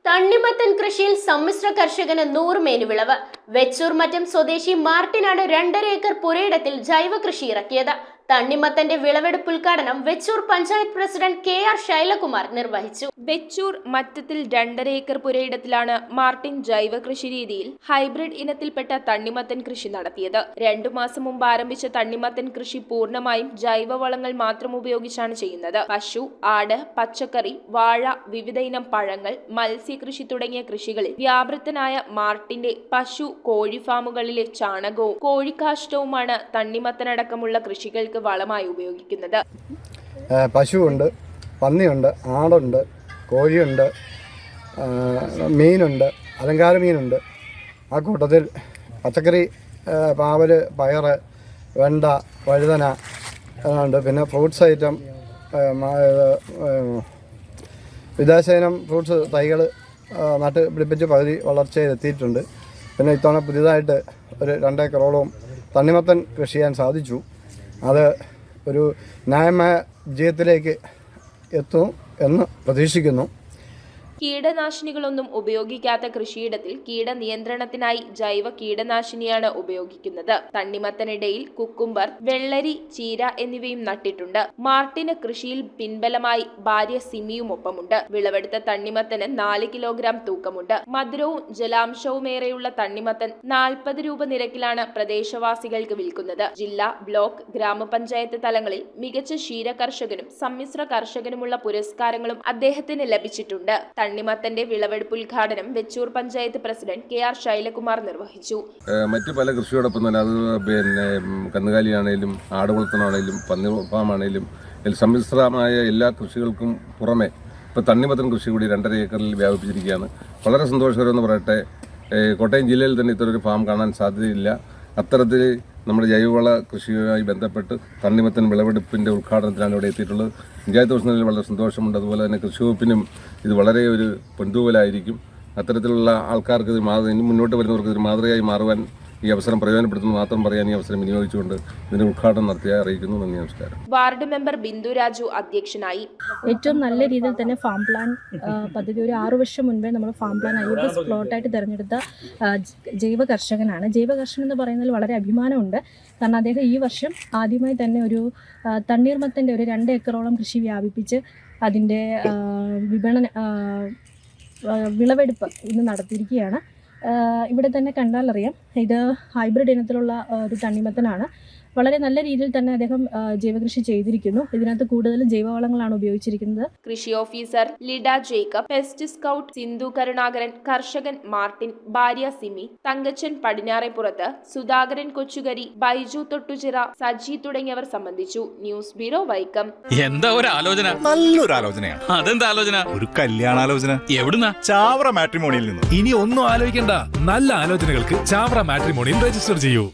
തണ്ണിമത്തൻ കൃഷിയിൽ സമ്മിശ്ര കർഷകന് 100 മേനി വിളവ്. വെച്ചൂർ മറ്റം സ്വദേശി മാർട്ടിനാണ് 2.5 ഏക്കർ പുരയിടത്തിൽ ജൈവ കൃഷി ഇറക്കിയത്. തണ്ണിമത്തന്റെ വിളവെടുപ്പ് ഉദ്ഘാടനം വെച്ചൂർ പഞ്ചായത്ത് പ്രസിഡന്റ് KR ശൈലകുമാർ നിർവഹിച്ചു. വെച്ചൂർ മറ്റത്തിൽ 2.5 ഏക്കർ പുരയിടത്തിലാണ് മാർട്ടിൻ ജൈവ കൃഷി രീതിയിൽ ഹൈബ്രിഡ് ഇനത്തിൽപ്പെട്ട തണ്ണിമത്തൻ കൃഷി നടത്തിയത്. 2 മാസം മുമ്പ് ആരംഭിച്ച തണ്ണിമത്തൻ കൃഷി പൂർണ്ണമായും ജൈവവളങ്ങൾ മാത്രം ഉപയോഗിച്ചാണ് ചെയ്യുന്നത്. പശു, ആട്, പച്ചക്കറി, വാഴ, വിവിധ ഇനം പഴങ്ങൾ, മത്സ്യകൃഷി തുടങ്ങിയ കൃഷികളിൽ വ്യാപൃതനായ മാർട്ടിന്റെ പശു, കോഴി ഫാമുകളിലെ ചാണകവും കോഴിക്കാഷ്ടവുമാണ് തണ്ണിമത്തനടക്കമുള്ള കൃഷികൾക്ക് വളമായി ഉപയോഗിക്കുന്നത്. പശുവുണ്ട്, പന്നിയുണ്ട്, ആടുണ്ട്, കോഴിയുണ്ട്, മീനുണ്ട്, അലങ്കാര മീനുണ്ട്. ആ കൂട്ടത്തിൽ പച്ചക്കറി, പാവല്, പയറ്, വെണ്ട, വഴുതന ഉണ്ട്. പിന്നെ ഫ്രൂട്ട്സ് ഐറ്റം, വിദേശയിനം ഫ്രൂട്ട്സ് തൈകൾ നട്ട് പിടിപ്പിച്ച് പകുതി വളർച്ചയിലെത്തിയിട്ടുണ്ട്. പിന്നെ ഇത്തവണ പുതിയതായിട്ട് ഒരു 2 ഏക്കറോളം തണ്ണിമത്തൻ കൃഷി ചെയ്യാൻ സാധിച്ചു. അത് ഒരു ന്യായമായ വിജയത്തിലേക്ക് എത്തും എന്ന് പ്രതീക്ഷിക്കുന്നു. കീടനാശിനികളൊന്നും ഉപയോഗിക്കാത്ത കൃഷിയിടത്തിൽ കീടനിയന്ത്രണത്തിനായി ജൈവ കീടനാശിനിയാണ് ഉപയോഗിക്കുന്നത്. തണ്ണിമത്തനിടയിൽ കുക്കുംബർ, വെള്ളരി, ചീര എന്നിവയും നട്ടിട്ടുണ്ട്. മാർട്ടിന് കൃഷിയിൽ പിൻബലമായി ഭാര്യ സിമിയും ഒപ്പമുണ്ട്. വിളവെടുത്ത തണ്ണിമത്തന് 4 കിലോഗ്രാം തൂക്കമുണ്ട്. മധുരവും ജലാംശവുമേറെയുള്ള തണ്ണിമത്തൻ 40 രൂപ നിരക്കിലാണ് പ്രദേശവാസികൾക്ക് വിൽക്കുന്നത്. ജില്ലാ, ബ്ലോക്ക്, ഗ്രാമപഞ്ചായത്ത് തലങ്ങളിൽ മികച്ച ക്ഷീര കർഷകനും സമ്മിശ്ര കർഷകനുമുള്ള പുരസ്കാരങ്ങളും അദ്ദേഹത്തിന് ലഭിച്ചിട്ടുണ്ട്. തണ്ണിമത്തന്റെ വിളവെടുപ്പ് ഉദ്ഘാടനം വെച്ചൂർ പഞ്ചായത്ത് പ്രസിഡന്റ് KR ശൈലകുമാർ നിർവഹിച്ചു. മറ്റു പല കൃഷിയോടൊപ്പം തന്നെ അത് കന്നുകാലിയാണേലും ആടുവളർത്തനാണേലും പന്നി ഫാമാണേലും സമ്മിശ്രമായ എല്ലാ കൃഷികൾക്കും പുറമെ ഇപ്പോൾ തണ്ണിമത്തൻ കൃഷി കൂടി 2.5 ഏക്കറിൽ വ്യാപിപ്പിച്ചിരിക്കുകയാണ്. വളരെ സന്തോഷകരമെന്ന് പറയട്ടെ. കോട്ടയം ജില്ലയിൽ തന്നെ ഇത്തരൊരു ഫാം കാണാൻ സാധ്യതയില്ല. അത്തരത്തിൽ നമ്മുടെ ജൈവവള കൃഷിയുമായി ബന്ധപ്പെട്ട് തണ്ണിമത്തൻ വിളവെടുപ്പിൻ്റെ ഉദ്ഘാടനത്തിലാണ് ഇവിടെ എത്തിയിട്ടുള്ളത്. പഞ്ചായത്ത് പ്രസിഡന്റിൽ വളരെ സന്തോഷമുണ്ട്. അതുപോലെ തന്നെ കൃഷി വകുപ്പിനും ഇത് വളരെ ഒരു പൊൻതൂവലായിരിക്കും. അത്തരത്തിലുള്ള ആൾക്കാർക്ക് ഇനി മുന്നോട്ട് വരുന്നവർക്ക് ഇത് മാതൃകയായി മാറുവാൻ ഈ അവസരം പ്രയോജനപ്പെടുത്തുന്നു മാത്രം പറയാൻ ഈ അവസരം വിനിയോഗിച്ചുകൊണ്ട് ഇതിന്റെ ഉദ്ഘാടനം നടത്തിയായി അറിയിക്കുന്നു. നന്ദി, നമസ്കാരം. വാർഡ് മെമ്പർ ബിന്ദു രാജു അധ്യക്ഷനായി. ഏറ്റവും നല്ല രീതിയിൽ തന്നെ ഫാം പ്ലാൻ പദ്ധതി ഒരു 6 വർഷം മുൻപേ നമ്മൾ ഫാം പ്ലാൻ IFS പ്ലോട്ടായിട്ട് തിരഞ്ഞെടുത്ത ജൈവ കർഷകനാണ്. ജൈവ കർഷകൻ എന്ന് പറയുന്നതിൽ വളരെ അഭിമാനമുണ്ട്. കാരണം അദ്ദേഹം ഈ വർഷം ആദ്യമായി തന്നെ ഒരു തണ്ണീർമത്തൻ്റെ ഒരു 2 ഏക്കറോളം കൃഷി വ്യാപിപ്പിച്ച് അതിൻ്റെ വിളവെടുപ്പ് ഇന്ന് നടത്തിയിരിക്കുകയാണ്. ഇവിടെ തന്നെ കണ്ടാലറിയാം, ഇത് ഹൈബ്രിഡ് ഇനത്തിലുള്ള ഒരു തണ്ണിമത്തനാണ്. വളരെ നല്ല രീതിയിൽ തന്നെ അദ്ദേഹം ജൈവകൃഷി ചെയ്തിരിക്കുന്നു. ഇതിനകത്ത് കൂടുതലും ജൈവവളങ്ങളാണ് ഉപയോഗിച്ചിരിക്കുന്നത്. കൃഷി officer Lida Jacob, pest scout Sindhu Karunakaran, കർഷകൻ മാർട്ടിൻ, ഭാര്യ സിമി, തങ്കച്ചൻ പടിഞ്ഞാറേപ്പുറത്ത്, സുധാകരൻ കൊച്ചുകരി, ബൈജു തൊട്ടുചിറ, സജി തുടങ്ങിയവർ സംബന്ധിച്ചു. News bureau, Vaikom. എന്താ ഒരു ആലോചന? നല്ലൊരു ആലോചനയാണ്. അതെന്താ ആലോചന? ഒരു കല്യാണാലോചന. എവിടുന്ന? ചാവറ മാട്രിമോണിയിൽ നിന്ന്. ഇനി ഒന്നും ആലോചിക്കണ്ട. നല്ല ആലോചനകൾക്ക് ചാവറ മാട്രിമോണിയിൽ രജിസ്റ്റർ ചെയ്യൂ.